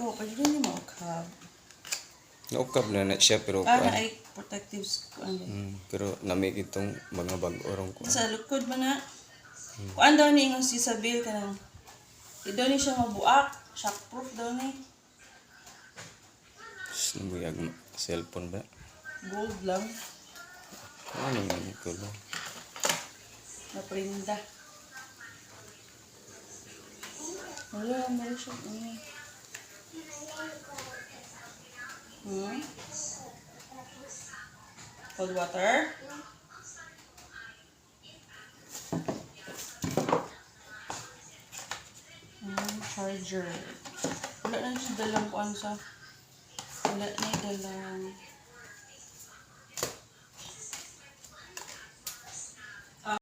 ko, pwede din mo ukab. Naukab na siya pero Para kuan. ay protective ano. Pero nami itong mga bag-orong kuan. Sa likod man na. Kuan daw ni ingon si Sabil kanang di daw ni siya mabuak. Shockproof daw ni. Nabuyag cellphone ba? Gold lang. Ano yung kulo? Naprinda. Wala, meron siya. Cold water. Charger. Wala na siya dalang kuan sa. Wala na dalang